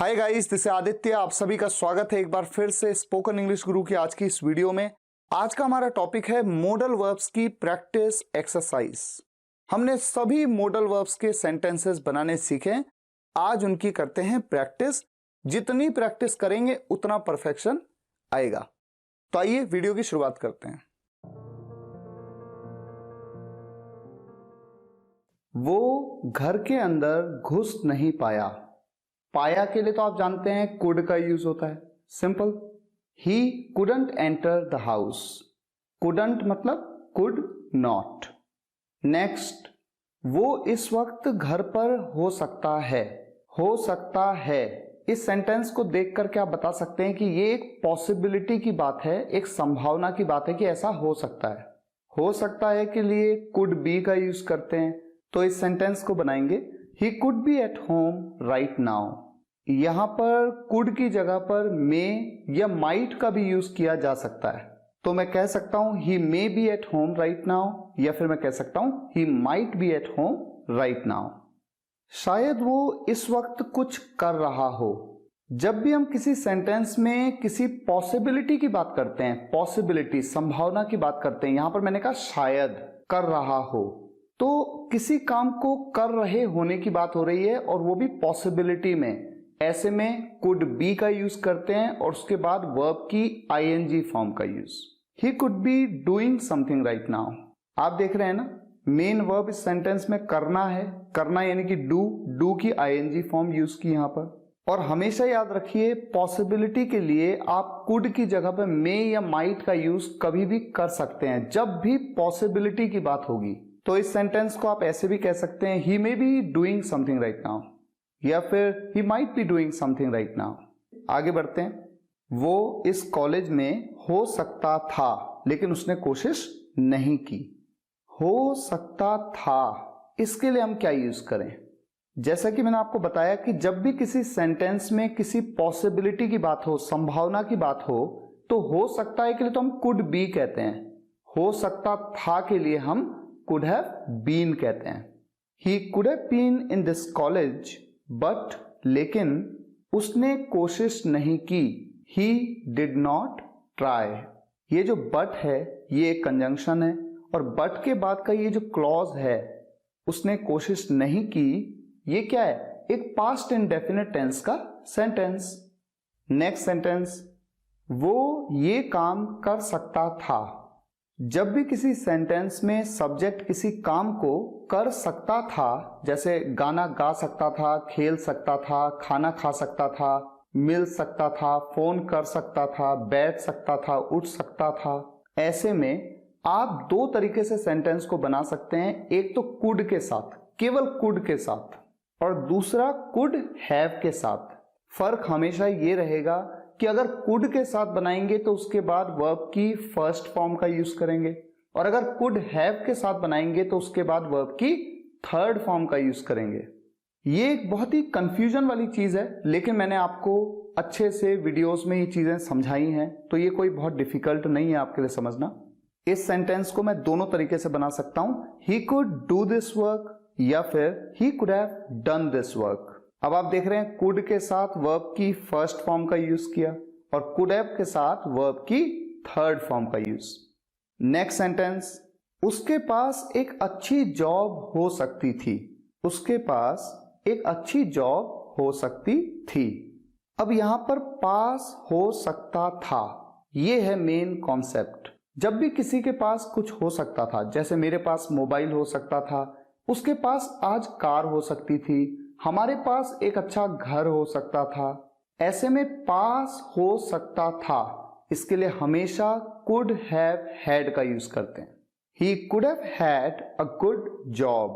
Hi guys, this is Aditya. आप सभी का स्वागत है एक बार फिर से स्पोकन इंग्लिश गुरु की आज की इस वीडियो में। आज का हमारा टॉपिक है मॉडल वर्ब्स की प्रैक्टिस एक्सरसाइज। हमने सभी मॉडल वर्ब्स के सेंटेंसेस बनाने सीखे, आज उनकी करते हैं प्रैक्टिस। जितनी प्रैक्टिस करेंगे उतना परफेक्शन आएगा। तो आइए वीडियो की शुरुआत करते हैं। वो घर के अंदर घुस नहीं पाया। पाया के लिए तो आप जानते हैं कुड का यूज होता है। Simple, he couldn't enter the house. Couldn't मतलब कुड नॉट। नेक्स्ट, वो इस वक्त घर पर हो सकता है। हो सकता है, इस सेंटेंस को देखकर क्या आप बता सकते हैं कि ये एक पॉसिबिलिटी की बात है, एक संभावना की बात है कि ऐसा हो सकता है। हो सकता है के लिए कुड बी का यूज करते हैं, तो इस सेंटेंस को बनाएंगे he could be at home right now. यहां पर कुड की जगह पर मे या माइट का भी यूज किया जा सकता है, तो मैं कह सकता हूं he may be at home right now, या फिर मैं कह सकता हूं he might be at home right now. शायद वो इस वक्त कुछ कर रहा हो। जब भी हम किसी सेंटेंस में किसी पॉसिबिलिटी की बात करते हैं, पॉसिबिलिटी संभावना की बात करते हैं, यहां पर मैंने कहा शायद कर रहा हो, तो किसी काम को कर रहे होने की बात हो रही है और वो भी पॉसिबिलिटी में। ऐसे में कुड बी का यूज करते हैं और उसके बाद वर्ब की आईएनजी फॉर्म का use. He could be doing something right now. आप देख रहे हैं ना, मेन वर्ब इस सेंटेंस में करना है। करना यानी कि डू की आईएनजी फॉर्म यूज की यहां पर। और हमेशा याद रखिए, पॉसिबिलिटी के लिए आप कुड की जगह पर मे या माइट का यूज कभी भी कर सकते हैं। जब भी पॉसिबिलिटी की बात होगी तो इस सेंटेंस को आप ऐसे भी कह सकते हैं, he may be doing something right now, या फिर he might be doing something right now. आगे बढ़ते हैं। वो इस कॉलेज में हो सकता था लेकिन उसने कोशिश नहीं की। हो सकता था, इसके लिए हम क्या यूज करें? जैसा कि मैंने आपको बताया कि जब भी किसी सेंटेंस में किसी पॉसिबिलिटी की बात हो, संभावना की बात हो, तो हो सकता है के लिए तो हम कुड बी कहते हैं। हो सकता था के लिए हम कुड हैव बीन कहते हैं। He could have been in this college but, लेकिन उसने कोशिश नहीं की। He did not try. ये जो बट है ये एक कंजंक्शन है, और बट के बाद का ये जो क्लॉज है, उसने कोशिश नहीं की, ये क्या है? एक पास्ट इंडेफिनिट टेंस का सेंटेंस। नेक्स्ट सेंटेंस, वो ये काम कर सकता था। जब भी किसी सेंटेंस में सब्जेक्ट किसी काम को कर सकता था, जैसे गाना गा सकता था, खेल सकता था, खाना खा सकता था, मिल सकता था, फोन कर सकता था, बैठ सकता था, उठ सकता था, ऐसे में आप दो तरीके से सेंटेंस को बना सकते हैं। एक तो कुड के साथ, केवल कुड के साथ, और दूसरा कुड हैव के साथ। फर्क हमेशा ये रहेगा कि अगर कुड के साथ बनाएंगे तो उसके बाद वर्ब की फर्स्ट फॉर्म का यूज करेंगे, और अगर कुड हैव के साथ बनाएंगे तो उसके बाद वर्ब की थर्ड फॉर्म का यूज करेंगे। ये एक बहुत ही कंफ्यूजन वाली चीज है, लेकिन मैंने आपको अच्छे से वीडियोस में ये चीजें समझाई हैं, तो ये कोई बहुत डिफिकल्ट नहीं है आपके लिए समझना। इस सेंटेंस को मैं दोनों तरीके से बना सकता हूं, he could do this work या फिर ही could have done this work. अब आप देख रहे हैं कुड के साथ वर्ब की फर्स्ट फॉर्म का यूज किया और कुड हैव के साथ वर्ब की थर्ड फॉर्म का यूज। नेक्स्ट सेंटेंस, उसके पास एक अच्छी जॉब हो सकती थी। उसके पास एक अच्छी जॉब हो सकती थी। अब यहां पर पास हो सकता था, यह है मेन कॉन्सेप्ट। जब भी किसी के पास कुछ हो सकता था, जैसे मेरे पास मोबाइल हो सकता था, उसके पास आज कार हो सकती थी, हमारे पास एक अच्छा घर हो सकता था, ऐसे में पास हो सकता था, इसके लिए हमेशा कुड हैव हैड का यूज करते हैं। He could have had a good job.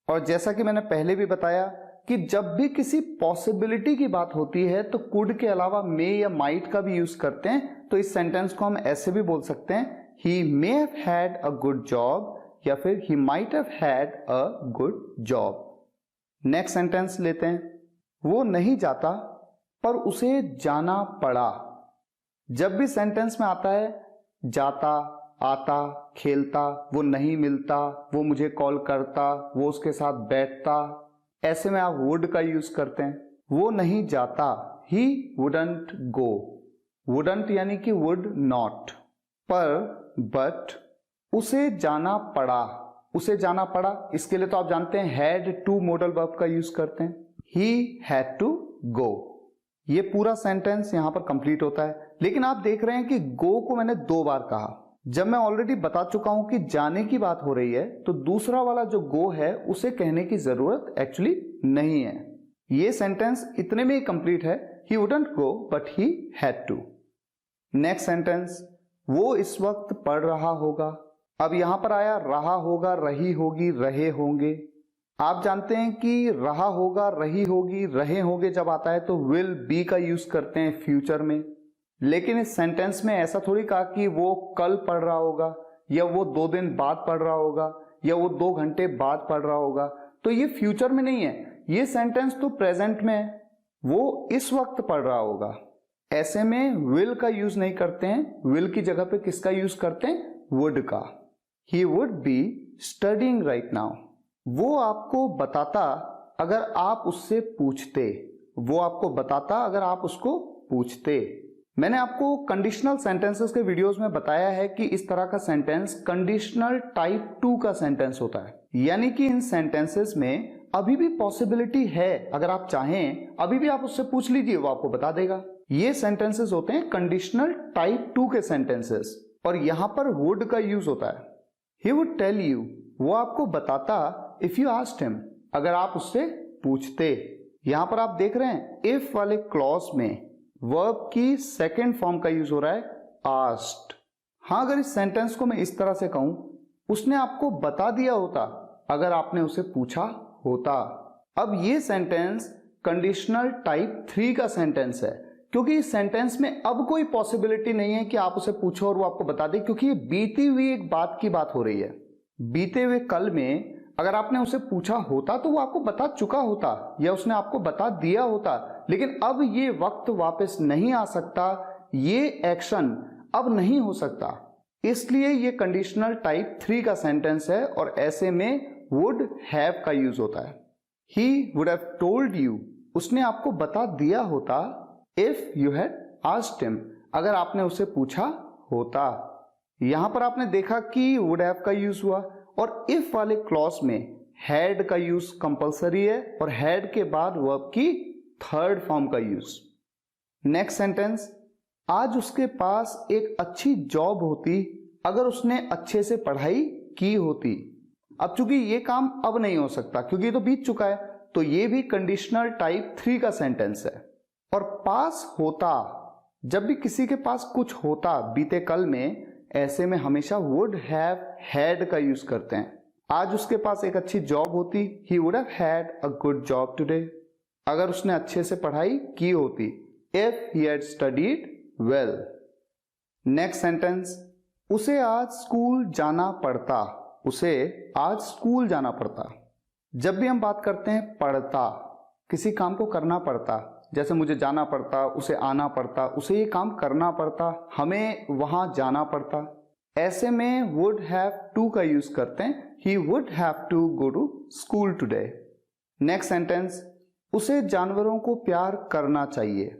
और जैसा कि मैंने पहले भी बताया कि जब भी किसी पॉसिबिलिटी की बात होती है तो कुड के अलावा मे या माइट का भी यूज करते हैं। तो इस सेंटेंस को हम ऐसे भी बोल सकते हैं, he may have had a good job, या फिर he might have had a good job. Next sentence लेते हैं, वो नहीं जाता पर उसे जाना पड़ा। जब भी सेंटेंस में आता है जाता, आता, खेलता, वो नहीं मिलता, वो मुझे कॉल करता, वो उसके साथ बैठता, ऐसे में आप वुड का यूज करते हैं। वो नहीं जाता, ही वुडंट गो। वुडंट यानी कि वुड नॉट, पर बट उसे जाना पड़ा। उसे जाना पड़ा, इसके लिए तो आप जानते हैं हैड टू मॉडल वर्ब का यूज करते हैं। He had to go. ये पूरा सेंटेंस यहां पर कंप्लीट होता है। लेकिन आप देख रहे हैं कि गो को मैंने 2 बार कहा। जब मैं ऑलरेडी बता चुका हूं कि जाने की बात हो रही है, तो दूसरा वाला जो गो है उसे कहने की जरूरत एक्चुअली नहीं है। ये सेंटेंस इतने में ही कंप्लीट है, he wouldn't go but he had to. Next sentence, वो इस वक्त पढ़ रहा होगा। अब यहां पर आया रहा होगा, रही होगी, रहे होंगे। आप जानते हैं कि रहा होगा, रही होगी, रहे होंगे जब आता है तो विल बी का यूज करते हैं फ्यूचर में। लेकिन इस सेंटेंस में ऐसा थोड़ी कहा कि वो कल पढ़ रहा होगा, या वो 2 दिन बाद पढ़ रहा होगा, या वो 2 घंटे बाद पढ़ रहा होगा। तो ये फ्यूचर में नहीं है, ये सेंटेंस तो प्रेजेंट में है। वो इस वक्त पढ़ रहा होगा। ऐसे में विल का यूज नहीं करते हैं, विल की जगह पे किसका यूज करते हैं? वुड का। He would be studying right now. वो आपको बताता अगर आप उससे पूछते। वो आपको बताता अगर आप उसको पूछते। मैंने आपको कंडीशनल सेंटेंसेस के वीडियोस में बताया है कि इस तरह का सेंटेंस कंडीशनल टाइप 2 का सेंटेंस होता है। यानी कि इन सेंटेंसेस में अभी भी पॉसिबिलिटी है, अगर आप चाहें अभी भी आप उससे पूछ लीजिए, वो आपको बता देगा। ये सेंटेंसेस होते हैं कंडीशनल टाइप 2 के सेंटेंसेस, और यहां पर वुड का यूज होता है। ही वुड टेल यू, वो आपको बताता इफ यू आस्क्ड हिम, अगर आप उससे पूछते। यहां पर आप देख रहे हैं इफ वाले क्लॉज में वर्ब की सेकेंड फॉर्म का यूज हो रहा है, आस्क्ड। हाँ, अगर इस सेंटेंस को मैं इस तरह से कहूं, उसने आपको बता दिया होता अगर आपने उसे पूछा होता। अब ये सेंटेंस कंडीशनल टाइप 3 का सेंटेंस है, क्योंकि इस सेंटेंस में अब कोई पॉसिबिलिटी नहीं है कि आप उसे पूछो और वो आपको बता दे, क्योंकि ये बीती हुई एक बात की बात हो रही है। बीते हुए कल में अगर आपने उसे पूछा होता तो वो आपको बता चुका होता, या उसने आपको बता दिया होता। लेकिन अब ये वक्त वापस नहीं आ सकता, ये एक्शन अब नहीं हो सकता, इसलिए ये कंडीशनल टाइप 3 का सेंटेंस है, और ऐसे में वुड हैव का यूज होता है। ही वुड हैव टोल्ड यू, उसने आपको बता दिया होता, if you had asked him, अगर आपने उसे पूछा होता। यहां पर आपने देखा कि वुड हैव का यूज हुआ, और इफ वाले क्लॉज में हैड का यूज कंपलसरी है, और हैड के बाद वर्ब की थर्ड फॉर्म का यूज। नेक्स्ट सेंटेंस, आज उसके पास एक अच्छी जॉब होती अगर उसने अच्छे से पढ़ाई की होती। अब चूंकि ये काम अब नहीं हो सकता क्योंकि ये तो बीत चुका है, तो ये भी कंडीशनल टाइप 3 का सेंटेंस है। और पास होता, जब भी किसी के पास कुछ होता बीते कल में, ऐसे में हमेशा वुड हैव हैड का यूज करते हैं। आज उसके पास एक अच्छी जॉब होती, ही would have had a good job today, अगर उसने अच्छे से पढ़ाई की होती, if he had studied well. Next sentence, उसे आज स्कूल जाना पड़ता। उसे आज स्कूल जाना पड़ता। जब भी हम बात करते हैं पड़ता, किसी काम को करना पड़ता, जैसे मुझे जाना पड़ता, उसे आना पड़ता, उसे ये काम करना पड़ता, हमें वहां जाना पड़ता, ऐसे में वुड हैव टू का यूज करते हैं, he would have to go to school today. Next sentence, उसे जानवरों को प्यार करना चाहिए।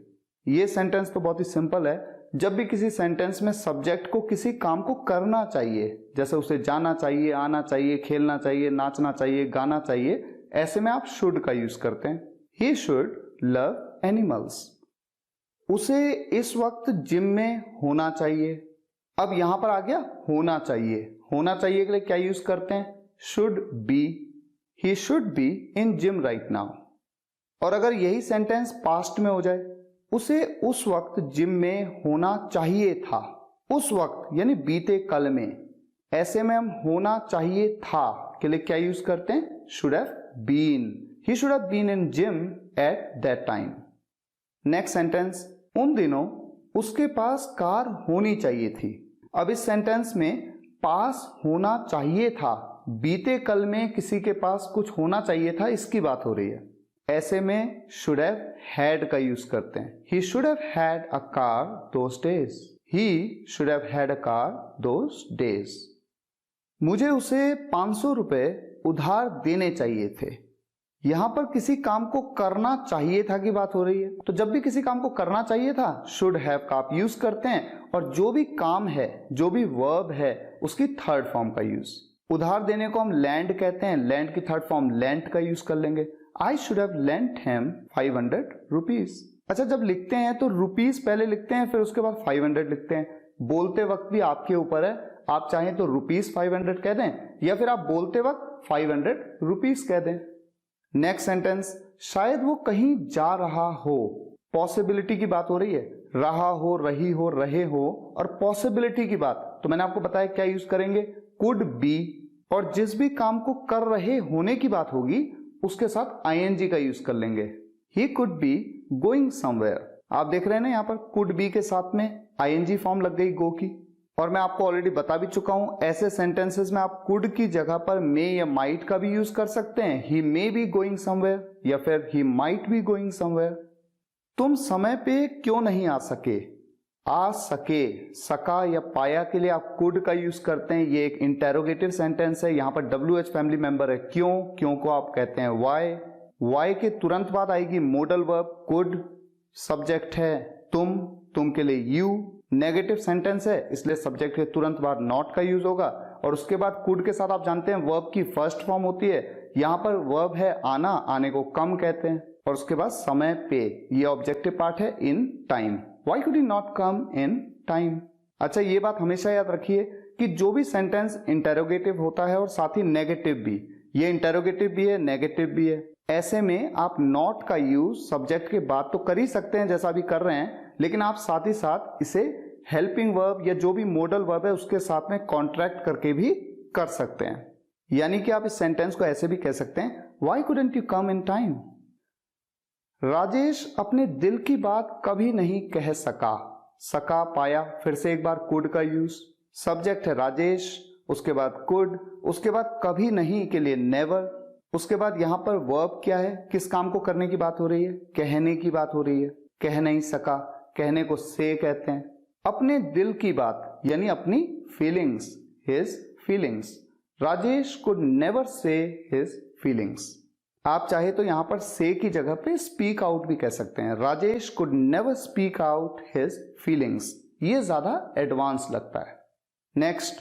ये सेंटेंस तो बहुत ही सिंपल है। जब भी किसी सेंटेंस में सब्जेक्ट को किसी काम को करना चाहिए, जैसे उसे जाना चाहिए, आना चाहिए, खेलना चाहिए, नाचना चाहिए, गाना चाहिए, ऐसे में आप शुड का यूज करते हैं। He should love animals. उसे इस वक्त जिम में होना चाहिए। अब यहां पर आ गया होना चाहिए। होना चाहिए के लिए क्या यूज करते हैं? Should be. He should be in gym right now. और अगर यही सेंटेंस पास्ट में हो जाए, उसे उस वक्त जिम में होना चाहिए था। उस वक्त यानी बीते कल में, ऐसे में हम होना चाहिए था के लिए क्या यूज करते हैं? Should have been. He should have been in gym at that time. Next sentence, उन दिनों उसके पास कार होनी चाहिए थी। अब इस सेंटेंस में पास होना चाहिए था, बीते कल में किसी के पास कुछ होना चाहिए था, इसकी बात हो रही है। ऐसे में शुड हैव हैड का यूज करते हैं। ही should have had a car those days. He should have had a car those days. मुझे उसे 500 रुपए उधार देने चाहिए थे। यहां पर किसी काम को करना चाहिए था की बात हो रही है, तो जब भी किसी काम को करना चाहिए था शुड हैव का आप यूज करते हैं, और जो भी काम है, जो भी वर्ब है, उसकी थर्ड फॉर्म का यूज। उधार देने को हम लैंड कहते हैं, लैंड की थर्ड फॉर्म लेंट का यूज कर लेंगे। I should have lent him 500 rupees. अच्छा, जब लिखते हैं तो रुपीज पहले लिखते हैं, फिर उसके बाद 500 लिखते हैं। बोलते वक्त भी आपके ऊपर है, आप चाहें तो रुपीज 500 कह दें, या फिर आप बोलते वक्त 500 रुपीज कह दें। नेक्स्ट सेंटेंस, शायद वो कहीं जा रहा हो। पॉसिबिलिटी की बात हो रही है, रहा हो, रही हो, रहे हो, और पॉसिबिलिटी की बात, तो मैंने आपको बताया क्या यूज करेंगे, कुड बी, और जिस भी काम को कर रहे होने की बात होगी उसके साथ आईएनजी का यूज कर लेंगे। He could be going somewhere. आप देख रहे हैं ना, यहां पर कुड बी के साथ में आईएनजी फॉर्म लग गई गो की। और मैं आपको ऑलरेडी बता भी चुका हूं, ऐसे सेंटेंसेस में आप कुड की जगह पर मे या माइट का भी यूज कर सकते हैं। He may be going somewhere या फिर he might be going somewhere. तुम समय पे क्यों नहीं आ सके, आ सके, सका या पाया के लिए आप कुड का यूज करते हैं। ये एक इंटेरोगेटिव सेंटेंस है, यहां पर WH फैमिली मेंबर है, क्यों, क्यों को आप कहते हैं वाई। वाई के तुरंत बाद आएगी मोडल वर्ब कुड, सब्जेक्ट है तुम के लिए यू, नेगेटिव सेंटेंस है इसलिए सब्जेक्ट के तुरंत बाद नॉट का यूज होगा, और उसके बाद कुड के साथ आप जानते हैं वर्ब की फर्स्ट फॉर्म होती है। यहां पर वर्ब है आना, आने को कम कहते हैं, और उसके बाद समय पे, ये ऑब्जेक्टिव पार्ट है in time. Why could he not come in time? अच्छा, ये बात हमेशा याद रखिए कि जो भी सेंटेंस इंटेरोगेटिव होता है और साथ ही नेगेटिव भी, ये इंटेरोगेटिव भी है, नेगेटिव भी है, ऐसे में आप नॉट का यूज सब्जेक्ट के बाद तो कर ही सकते हैं जैसा अभी कर रहे हैं, लेकिन आप साथ ही साथ इसे हेल्पिंग वर्ब या जो भी मॉडल वर्ब है उसके साथ में कॉन्ट्रैक्ट करके भी कर सकते हैं। यानी कि आप इस सेंटेंस को ऐसे भी कह सकते हैं, Why couldn't you come in time? Rajesh अपने दिल की बात कभी नहीं कह सका। सका, पाया, फिर से एक बार कुड का यूज, सब्जेक्ट है राजेश, उसके बाद कुड, उसके बाद कभी नहीं के लिए नेवर, उसके बाद यहां पर वर्ब क्या है, किस काम को करने की बात हो रही है, कहने की बात हो रही है, कह नहीं सका, कहने को से कहते हैं। अपने दिल की बात यानी अपनी feelings, his feelings. Rajesh could never say his feelings. आप चाहे तो यहां पर से की जगह पे स्पीक आउट भी कह सकते हैं। Rajesh could never speak out his feelings, ये ज्यादा एडवांस लगता है। नेक्स्ट,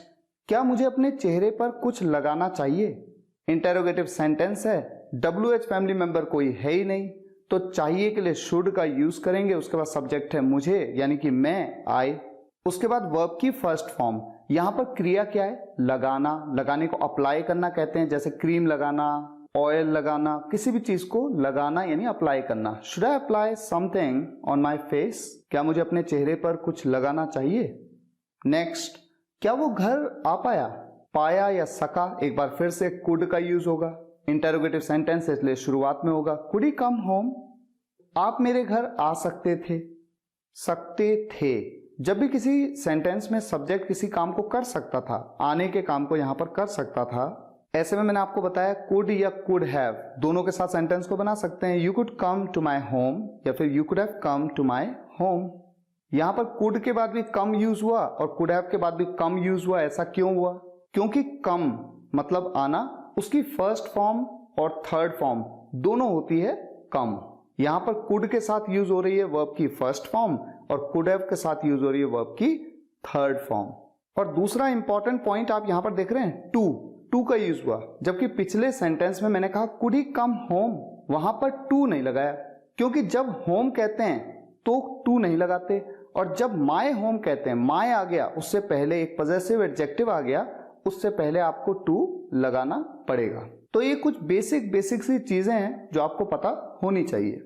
क्या मुझे अपने चेहरे पर कुछ लगाना चाहिए। इंटेरोगेटिव सेंटेंस है, WH फैमिली मेंबर कोई है ही नहीं, तो चाहिए के लिए शुड का यूज करेंगे, उसके बाद सब्जेक्ट है मुझे यानी कि मैं, आई, उसके बाद वर्ब की फर्स्ट फॉर्म। यहां पर क्रिया क्या है, लगाना, लगाने को अप्लाई करना कहते हैं, जैसे क्रीम लगाना, ऑयल लगाना, किसी भी चीज को लगाना यानी अप्लाई करना। Should I apply something on my face, क्या मुझे अपने चेहरे पर कुछ लगाना चाहिए। नेक्स्ट, क्या वो घर आ पाया। पाया या सका, एक बार फिर से कुड का यूज होगा, इंटेरोगेटिव सेंटेंस इसलिए शुरुआत में होगा कुड ही कम होम। आप मेरे घर आ सकते थे, सकते थे। जब भी किसी सेंटेंस में सब्जेक्ट किसी काम को कर सकता था, आने के काम को यहां पर कर सकता था, ऐसे में मैंने आपको बताया कुड या कुड हैव दोनों के साथ सेंटेंस को बना सकते हैं। You could come to my home या फिर you could have come to my home. यहां पर कुड के बाद भी कम यूज हुआ और कुड हैव के बाद भी कम यूज हुआ, ऐसा क्यों हुआ, क्योंकि कम मतलब आना, उसकी फर्स्ट फॉर्म और थर्ड फॉर्म दोनों होती है कम। यहां पर कुड के साथ यूज हो रही है वर्ब की फर्स्ट फॉर्म और कुड हैव के साथ यूज हो रही है वर्ब की थर्ड फॉर्म। और दूसरा इंपॉर्टेंट पॉइंट आप यहां पर देख रहे हैं, टू का यूज हुआ, जबकि पिछले सेंटेंस में मैंने कहा कुड ही कम होम, वहां पर टू नहीं लगाया, क्योंकि जब होम कहते हैं तो टू नहीं लगाते, और जब माय होम कहते हैं, माय आ गया उससे पहले एक पॉजेसिव एडजेक्टिव आ गया, उससे पहले आपको टू लगाना पड़ेगा। तो ये कुछ बेसिक सी चीजें हैं जो आपको पता होनी चाहिए।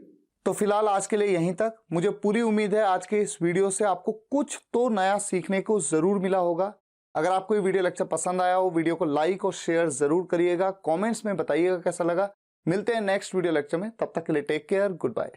तो फिलहाल आज के लिए यहीं तक। मुझे पूरी उम्मीद है आज के इस वीडियो से आपको कुछ तो नया सीखने को जरूर मिला होगा। अगर आपको ये वीडियो लेक्चर पसंद आया हो, वीडियो को लाइक और शेयर जरूर करिएगा, कमेंट्स में बताइएगा कैसा लगा। मिलते हैं नेक्स्ट वीडियो लेक्चर में, तब तक के लिए टेक केयर, गुड बाय।